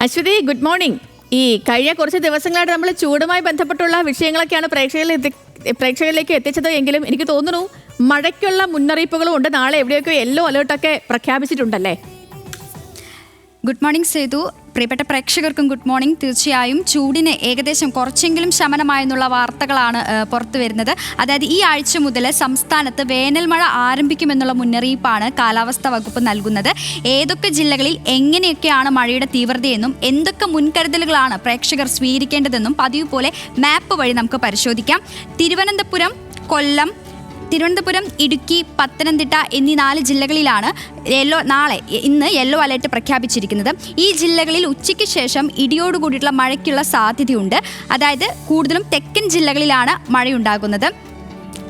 Aswathy, good morning. ഈ കഴിഞ്ഞ കുറച്ച് ദിവസങ്ങളായിട്ട് നമ്മൾ ചൂടുമായി ബന്ധപ്പെട്ടുള്ള വിഷയങ്ങളൊക്കെയാണ് പ്രേക്ഷകരിലേക്ക് എത്തിച്ചത് എങ്കിലും എനിക്ക് തോന്നുന്നു മഴയ്ക്കുള്ള മുന്നറിയിപ്പുകളും ഉണ്ട്. നാളെ എവിടെയൊക്കെ യെല്ലോ അലേർട്ടൊക്കെ പ്രഖ്യാപിച്ചിട്ടുണ്ടല്ലേ? Good morning Sethu. പ്രിയപ്പെട്ട പ്രേക്ഷകർക്കും ഗുഡ് മോർണിംഗ്. തീർച്ചയായും ചൂടിന് ഏകദേശം കുറച്ചെങ്കിലും ശമനമായെന്നുള്ള വാർത്തകളാണ് പുറത്തു വരുന്നത്. അതായത് ഈ ആഴ്ച മുതൽ സംസ്ഥാനത്ത് വേനൽ മഴ ആരംഭിക്കുമെന്നുള്ള മുന്നറിയിപ്പാണ് കാലാവസ്ഥാ വകുപ്പ് നൽകുന്നത്. ഏതൊക്കെ ജില്ലകളിൽ എങ്ങനെയൊക്കെയാണ് മഴയുടെ തീവ്രതയെന്നും എന്തൊക്കെ മുൻകരുതലുകളാണ് പ്രേക്ഷകർ സ്വീകരിക്കേണ്ടതെന്നും പതിവ് പോലെ മാപ്പ് വഴി നമുക്ക് പരിശോധിക്കാം. തിരുവനന്തപുരം, കൊല്ലം, ഇടുക്കി, പത്തനംതിട്ട എന്നീ 4 ജില്ലകളിലാണ് ഇന്ന് യെല്ലോ അലേർട്ട് പ്രഖ്യാപിച്ചിരിക്കുന്നത്. ഈ ജില്ലകളിൽ ഉച്ചയ്ക്ക് ശേഷം ഇടിയോടുകൂടിയിട്ടുള്ള മഴയ്ക്കുള്ള സാധ്യതയുണ്ട്. അതായത് കൂടുതലും തെക്കൻ ജില്ലകളിലാണ് മഴയുണ്ടാകുന്നത്.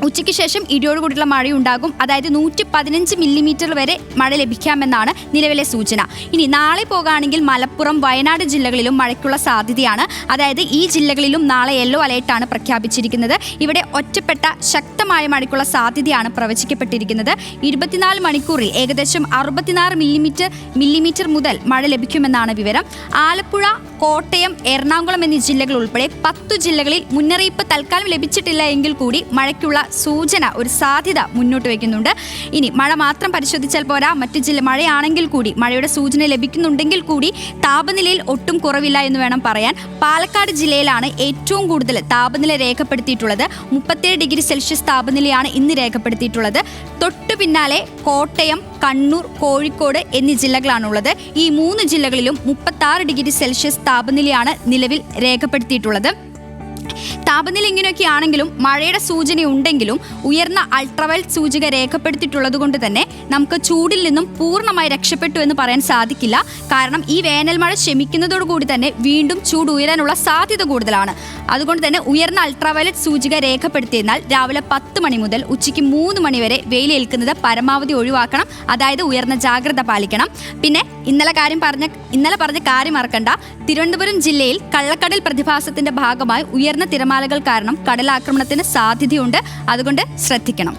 ഉച്ചയ്ക്ക് ശേഷം ഇടിയോടുകൂടിയുള്ള മഴയുണ്ടാകും. അതായത് 115 മില്ലിമീറ്റർ വരെ മഴ ലഭിക്കാമെന്നാണ് നിലവിലെ സൂചന. ഇനി നാളെ പോകുകയാണെങ്കിൽ മലപ്പുറം, വയനാട് ജില്ലകളിലും മഴയ്ക്കുള്ള സാധ്യതയാണ്. അതായത് ഈ ജില്ലകളിലും നാളെ യെല്ലോ അലേർട്ടാണ് പ്രഖ്യാപിച്ചിരിക്കുന്നത്. ഇവിടെ ഒറ്റപ്പെട്ട ശക്തമായ മഴയ്ക്കുള്ള സാധ്യതയാണ് പ്രവചിക്കപ്പെട്ടിരിക്കുന്നത്. 24 മണിക്കൂറിൽ ഏകദേശം 66 മില്ലിമീറ്റർ മുതൽ മഴ ലഭിക്കുമെന്നാണ് വിവരം. ആലപ്പുഴ, കോട്ടയം, എറണാകുളം എന്നീ ജില്ലകൾ ഉൾപ്പെടെ 10 ജില്ലകളിൽ മുന്നറിയിപ്പ് തൽക്കാലം ലഭിച്ചിട്ടില്ല എങ്കിൽ കൂടി മഴയ്ക്കുള്ള സൂചന, ഒരു സാധ്യത മുന്നോട്ട് വയ്ക്കുന്നുണ്ട്. ഇനി മഴ മാത്രം പരിശോധിച്ചാൽ പോരാ, മറ്റു മഴയാണെങ്കിൽ കൂടി, മഴയുടെ സൂചന ലഭിക്കുന്നുണ്ടെങ്കിൽ കൂടി താപനിലയിൽ ഒട്ടും കുറവില്ല എന്ന് വേണം പറയാൻ. പാലക്കാട് ജില്ലയിലാണ് ഏറ്റവും കൂടുതൽ താപനില രേഖപ്പെടുത്തിയിട്ടുള്ളത്. 37 ഡിഗ്രി സെൽഷ്യസ് താപനിലയാണ് ഇന്ന് രേഖപ്പെടുത്തിയിട്ടുള്ളത്. തൊട്ടു പിന്നാലെ കോട്ടയം, കണ്ണൂർ, കോഴിക്കോട് എന്നീ ജില്ലകളാണുള്ളത്. ഈ 3 ജില്ലകളിലും 36 ഡിഗ്രി സെൽഷ്യസ് താപനിലയാണ് നിലവിൽ രേഖപ്പെടുത്തിയിട്ടുള്ളത്. താപനില ഇങ്ങനെയൊക്കെയാണെങ്കിലും മഴയുടെ സൂചന ഉണ്ടെങ്കിലും ഉയർന്ന അൾട്രാവയലറ്റ് സൂചിക രേഖപ്പെടുത്തിയിട്ടുള്ളത് കൊണ്ട് തന്നെ നമുക്ക് ചൂടിൽ നിന്നും പൂർണ്ണമായി രക്ഷപ്പെട്ടു എന്ന് പറയാൻ സാധിക്കില്ല. കാരണം ഈ വേനൽ മഴ ശമിക്കുന്നതോടുകൂടി തന്നെ വീണ്ടും ചൂട് ഉയരാനുള്ള സാധ്യത കൂടുതലാണ്. അതുകൊണ്ട് തന്നെ ഉയർന്ന അൾട്രാവയലറ്റ് സൂചിക രേഖപ്പെടുത്തിയതിനാൽ രാവിലെ 10 മണി മുതൽ ഉച്ചയ്ക്ക് 3 മണി വരെ വെയിലേൽക്കുന്നത് പരമാവധി ഒഴിവാക്കണം. അതായത് ഉയർന്ന ജാഗ്രത പാലിക്കണം. പിന്നെ ഇന്നലെ പറഞ്ഞ കാര്യം മറക്കണ്ട. തിരുവനന്തപുരം ജില്ലയിൽ കള്ളക്കടൽ പ്രതിഭാസത്തിന്റെ ഭാഗമായി ഉയർന്ന തിരമാലകൾ കാരണം കടലാക്രമണത്തിന് സാധ്യതയുണ്ട്. അതുകൊണ്ട് ശ്രദ്ധിക്കണം.